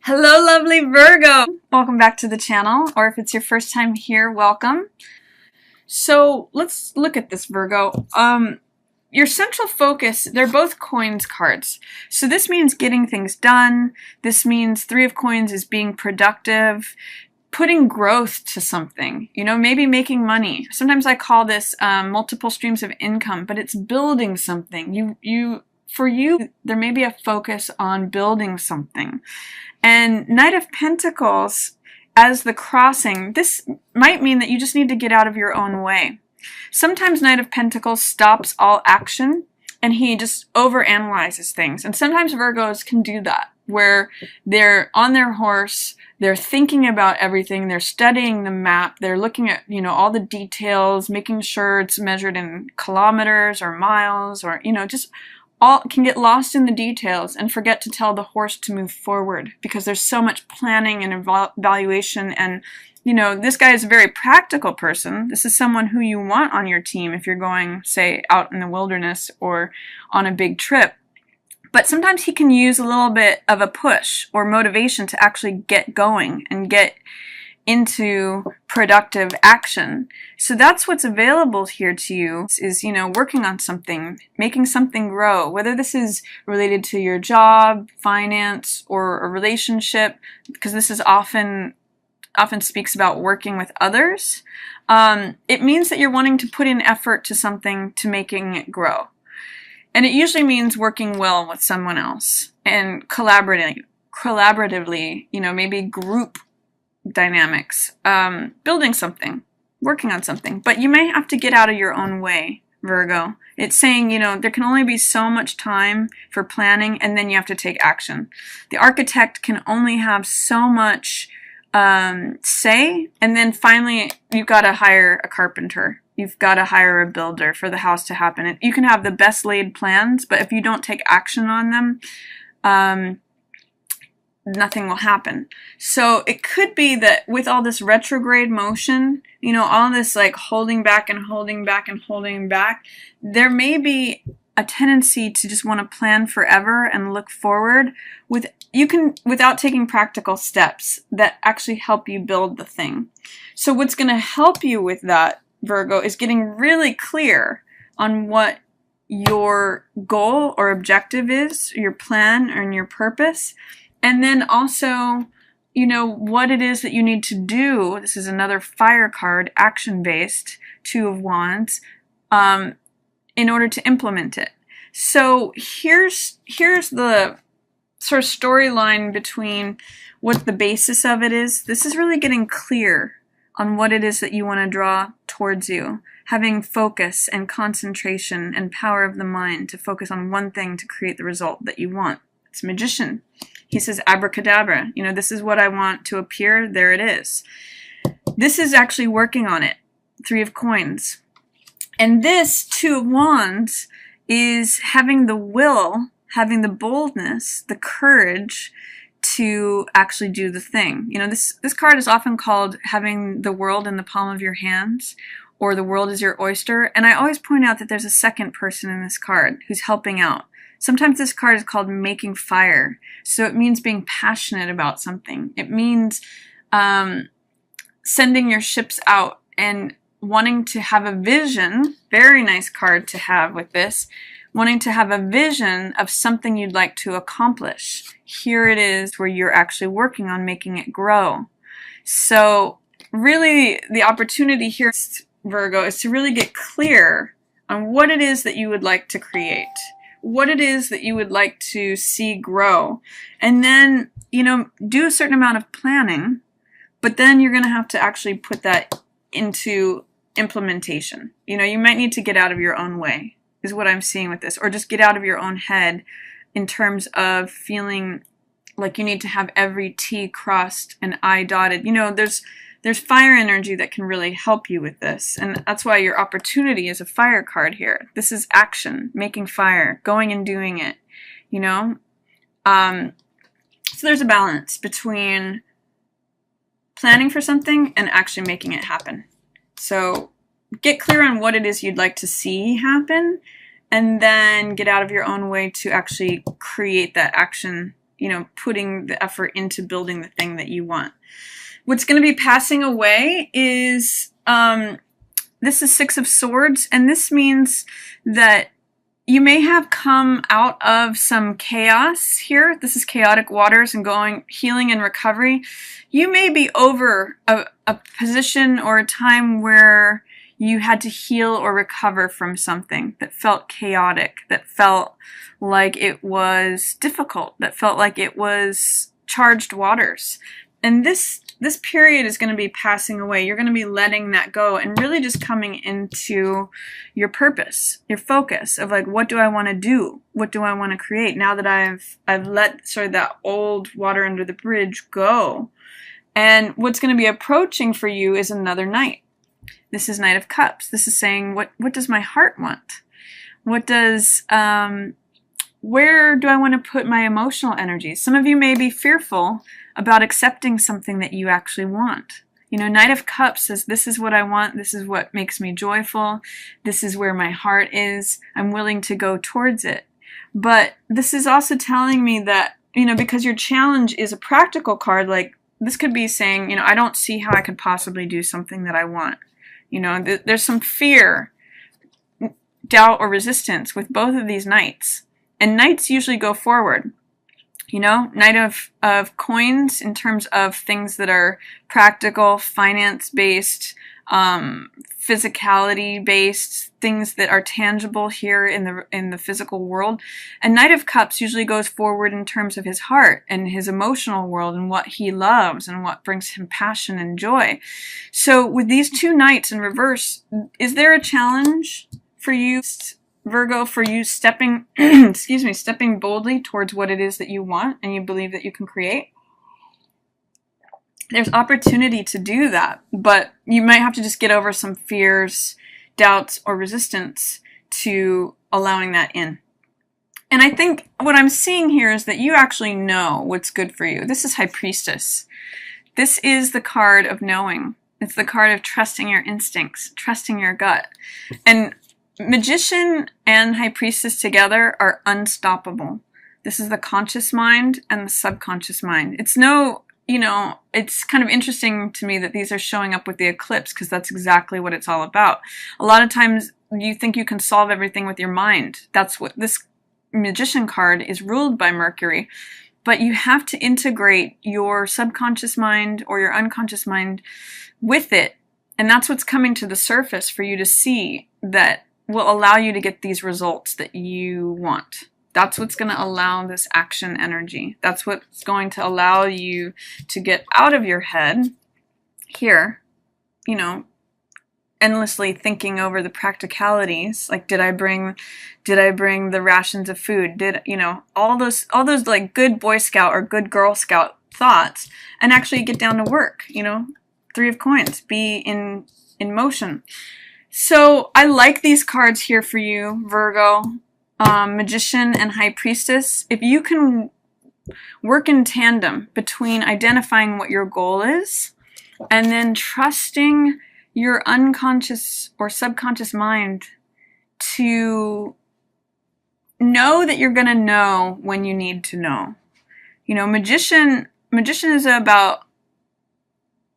Hello, lovely Virgo! Welcome back to the channel, or if it's your first time here, welcome. So let's look at this, Virgo. Your central focus, they're both coins cards. So this means getting things done. This means Three of Coins is being productive, putting growth to something, maybe making money. Sometimes I call this multiple streams of income, but it's building something. For you, there may be a focus on building something. And Knight of Pentacles as the crossing, this might mean that you just need to get out of your own way. Sometimes Knight of Pentacles stops all action and he just overanalyzes things. And sometimes Virgos can do that, where they're on their horse, they're thinking about everything, they're studying the map, they're looking at, all the details, making sure it's measured in kilometers or miles or, just all can get lost in the details and forget to tell the horse to move forward because there's so much planning and evaluation. And this guy is a very practical person. This is someone who you want on your team if you're going, say, out in the wilderness or on a big trip. But sometimes he can use a little bit of a push or motivation to actually get going and get into productive action. So that's what's available here to you is, working on something, making something grow, whether this is related to your job, finance, or a relationship, because this is often speaks about working with others. It means that you're wanting to put in effort to something to making it grow. And it usually means working well with someone else and collaboratively, maybe group dynamics, building something, working on something. But you may have to get out of your own way, Virgo. It's saying, there can only be so much time for planning and then you have to take action. The architect can only have so much say, and then finally you've got to hire a carpenter. You've got to hire a builder for the house to happen. You can have the best laid plans, but if you don't take action on them, nothing will happen. So it could be that with all this retrograde motion, all this like holding back and holding back and holding back, there may be a tendency to just want to plan forever and look forward without taking practical steps that actually help you build the thing. So what's going to help you with that, Virgo, is getting really clear on what your goal or objective is, your plan and your purpose. And then also, what it is that you need to do. This is another fire card, action-based, Two of Wands, in order to implement it. So here's the sort of storyline between what the basis of it is. This is really getting clear on what it is that you want to draw towards you. Having focus and concentration and power of the mind to focus on one thing to create the result that you want. It's Magician. He says, abracadabra, this is what I want to appear. There it is. This is actually working on it. Three of Coins. And this Two of Wands is having the will, having the boldness, the courage to actually do the thing. This card is often called having the world in the palm of your hands, or the world is your oyster. And I always point out that there's a second person in this card who's helping out. Sometimes this card is called making fire. So it means being passionate about something. It means sending your ships out and wanting to have a vision. Very nice card to have with this. Wanting to have a vision of something you'd like to accomplish. Here it is where you're actually working on making it grow. So really the opportunity here, Virgo, is to really get clear on what it is that you would like to create. What it is that you would like to see grow. And then, do a certain amount of planning, but then you're going to have to actually put that into implementation. You might need to get out of your own way, is what I'm seeing with this, or just get out of your own head in terms of feeling like you need to have every T crossed and I dotted. There's fire energy that can really help you with this. And that's why your opportunity is a fire card here. This is action, making fire, going and doing it, So there's a balance between planning for something and actually making it happen. So get clear on what it is you'd like to see happen, and then get out of your own way to actually create that action you know, putting the effort into building the thing that you want. What's going to be passing away is, this is Six of Swords, and this means that you may have come out of some chaos here. This is chaotic waters and going healing and recovery. You may be over a position or a time where you had to heal or recover from something that felt chaotic, that felt like it was difficult, that felt like it was charged waters. And this period is going to be passing away. You're going to be letting that go and really just coming into your purpose, your focus of like, what do I want to do? What do I want to create? Now that I've let sort of that old water under the bridge go. And what's going to be approaching for you is another Knight. This is Knight of Cups. This is saying, what does my heart want? What does, where do I want to put my emotional energies? Some of you may be fearful about accepting something that you actually want. You know, Knight of Cups says, this is what I want, this is what makes me joyful, this is where my heart is, I'm willing to go towards it. But this is also telling me that, you know, because your challenge is a practical card, like this could be saying, you know, I don't see how I could possibly do something that I want. You know, there's some fear, doubt, or resistance with both of these Knights. And Knights usually go forward. You know, Knight of Coins in terms of things that are practical, finance-based, physicality-based, things that are tangible here in the physical world. And Knight of Cups usually goes forward in terms of his heart and his emotional world and what he loves and what brings him passion and joy. So with these two Knights in reverse, is there a challenge for you, Virgo, for you stepping, excuse me, stepping boldly towards what it is that you want and you believe that you can create? There's opportunity to do that, but you might have to just get over some fears, doubts, or resistance to allowing that in. And I think what I'm seeing here is that you actually know what's good for you. This is High Priestess. This is the card of knowing. It's the card of trusting your instincts, trusting your gut. And Magician and High Priestess together are unstoppable. This is the conscious mind and the subconscious mind. It's no, you know, it's kind of interesting to me that these are showing up with the eclipse because that's exactly what it's all about. A lot of times you think you can solve everything with your mind. That's what this Magician card is ruled by Mercury. But you have to integrate your subconscious mind or your unconscious mind with it. And that's what's coming to the surface for you to see that will allow you to get these results that you want. That's what's going to allow this action energy. That's what's going to allow you to get out of your head here, you know, endlessly thinking over the practicalities. Like, did I bring the rations of food? Did, you know, all those like good Boy Scout or good Girl Scout thoughts, and actually get down to work, you know, Three of Coins, be in motion. So I like these cards here for you, Virgo, Magician and High Priestess. If you can work in tandem between identifying what your goal is and then trusting your unconscious or subconscious mind to know that you're going to know when you need to know. You know, Magician is about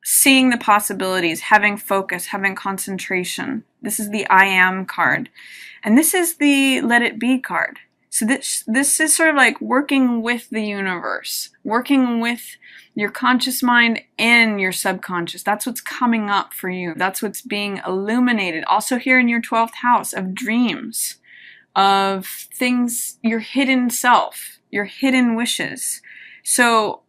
seeing the possibilities, having focus, having concentration. This is the I Am card. And this is the Let It Be card. So this is sort of like working with the universe, working with your conscious mind and your subconscious. That's what's coming up for you. That's what's being illuminated. Also here in your 12th house of dreams, of things, your hidden self, your hidden wishes. So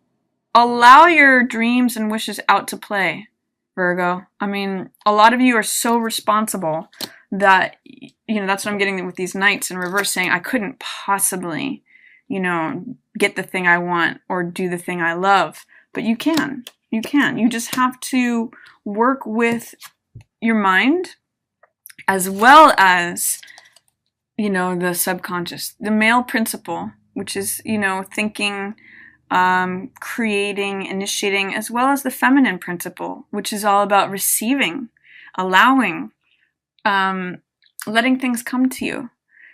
allow your dreams and wishes out to play, Virgo. I mean, a lot of you are so responsible that, you know, that's what I'm getting with these Knights in reverse, saying I couldn't possibly, you know, get the thing I want or do the thing I love. But you can. You can. You just have to work with your mind as well as, you know, the subconscious. The male principle, which is, you know, thinking, creating, initiating, as well as the feminine principle, which is all about receiving, allowing, letting things come to you.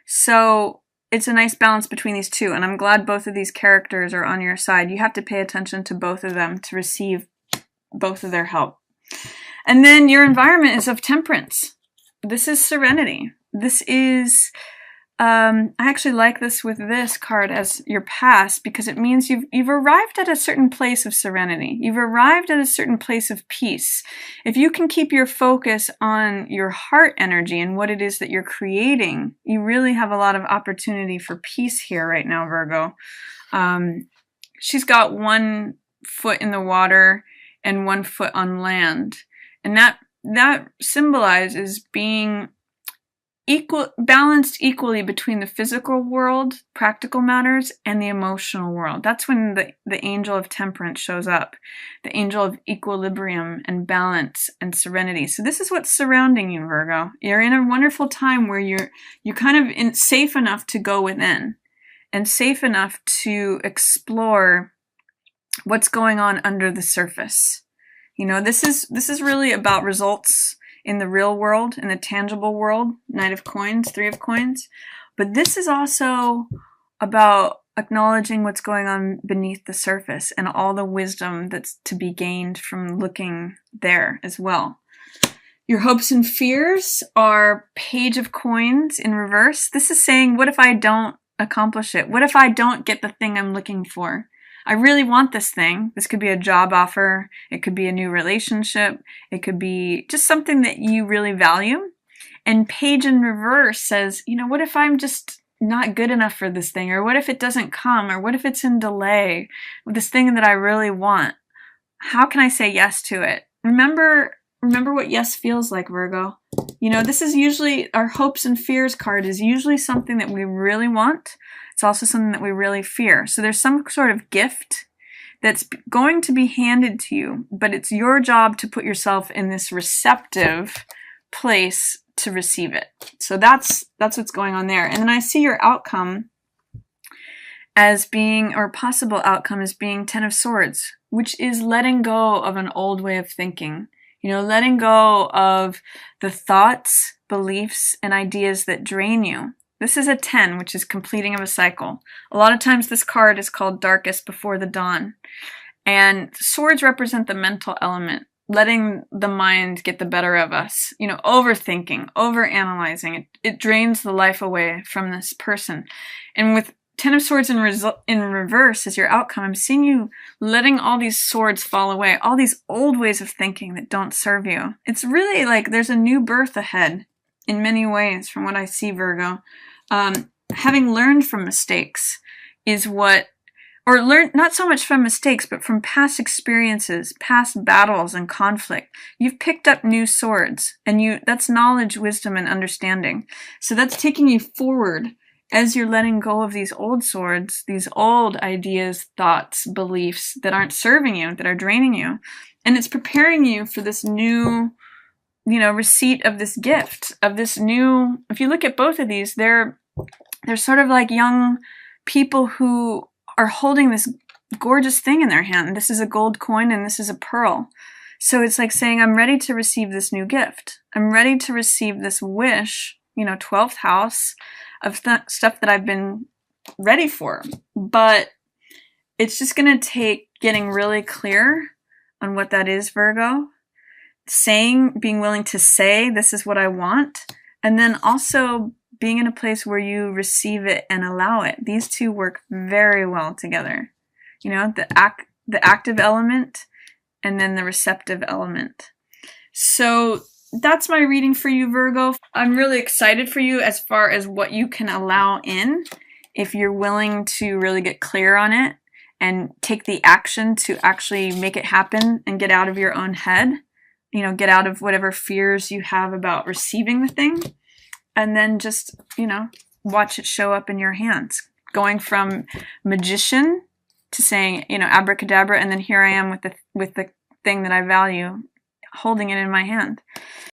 So it's a nice balance between these two, and I'm glad both of these characters are on your side. You have to pay attention to both of them to receive both of their help. And then your environment is of temperance. This is serenity. This is, I actually like this with this card as your past, because it means you've arrived at a certain place of serenity. You've arrived at a certain place of peace. If you can keep your focus on your heart energy and what it is that you're creating, you really have a lot of opportunity for peace here right now, Virgo. She's got one foot in the water and one foot on land. And that symbolizes being balanced equally between the physical world, practical matters, and the emotional world. That's when the angel of temperance shows up, the angel of equilibrium and balance and serenity. So this is what's surrounding you, Virgo. You're in a wonderful time where you're kind of safe enough to go within and safe enough to explore what's going on under the surface. You know, this is really about results in the real world, in the tangible world. Knight of Coins, Three of Coins. But this is also about acknowledging what's going on beneath the surface and all the wisdom that's to be gained from looking there as well. Your hopes and fears are Page of Coins in reverse. This is saying, what if I don't accomplish it? What if I don't get the thing I'm looking for? I really want this thing. This could be a job offer. It could be a new relationship. It could be just something that you really value. And Page in reverse says, you know, what if I'm just not good enough for this thing? Or what if it doesn't come? Or what if it's in delay with this thing that I really want? How can I say yes to it? Remember what yes feels like, Virgo. You know, this is usually, our hopes and fears card is usually something that we really want. It's also something that we really fear. So there's some sort of gift that's going to be handed to you, but it's your job to put yourself in this receptive place to receive it. So that's what's going on there. And then I see your outcome as being, or possible outcome as being Ten of Swords, which is letting go of an old way of thinking. You know, letting go of the thoughts, beliefs, and ideas that drain you. This is a 10, which is completing of a cycle. A lot of times this card is called Darkest Before the Dawn. And swords represent the mental element, letting the mind get the better of us. You know, overthinking, overanalyzing. It drains the life away from this person. And with Ten of Swords in reverse as your outcome, I'm seeing you letting all these swords fall away, all these old ways of thinking that don't serve you. It's really like there's a new birth ahead in many ways from what I see, Virgo. Having learned from mistakes is what, or learn not so much from mistakes, but from past experiences, past battles and conflict. You've picked up new swords, and that's knowledge, wisdom, and understanding. So that's taking you forward as you're letting go of these old swords, these old ideas, thoughts, beliefs that aren't serving you, that are draining you. And it's preparing you for this new, you know, receipt of this gift, of this new, if you look at both of these, they're sort of like young people who are holding this gorgeous thing in their hand. This is a gold coin and this is a pearl. So it's like saying, I'm ready to receive this new gift. I'm ready to receive this wish, you know, 12th house of stuff that I've been ready for. But it's just going to take getting really clear on what that is, Virgo. Being willing to say, this is what I want. And then also being in a place where you receive it and allow it. These two work very well together. You know, the active element and then the receptive element. So that's my reading for you, Virgo. I'm really excited for you as far as what you can allow in if you're willing to really get clear on it and take the action to actually make it happen and get out of your own head. You know, get out of whatever fears you have about receiving the thing, and then just, you know, watch it show up in your hands. Going from magician to saying, you know, abracadabra, and then here I am with the thing that I value, holding it in my hand.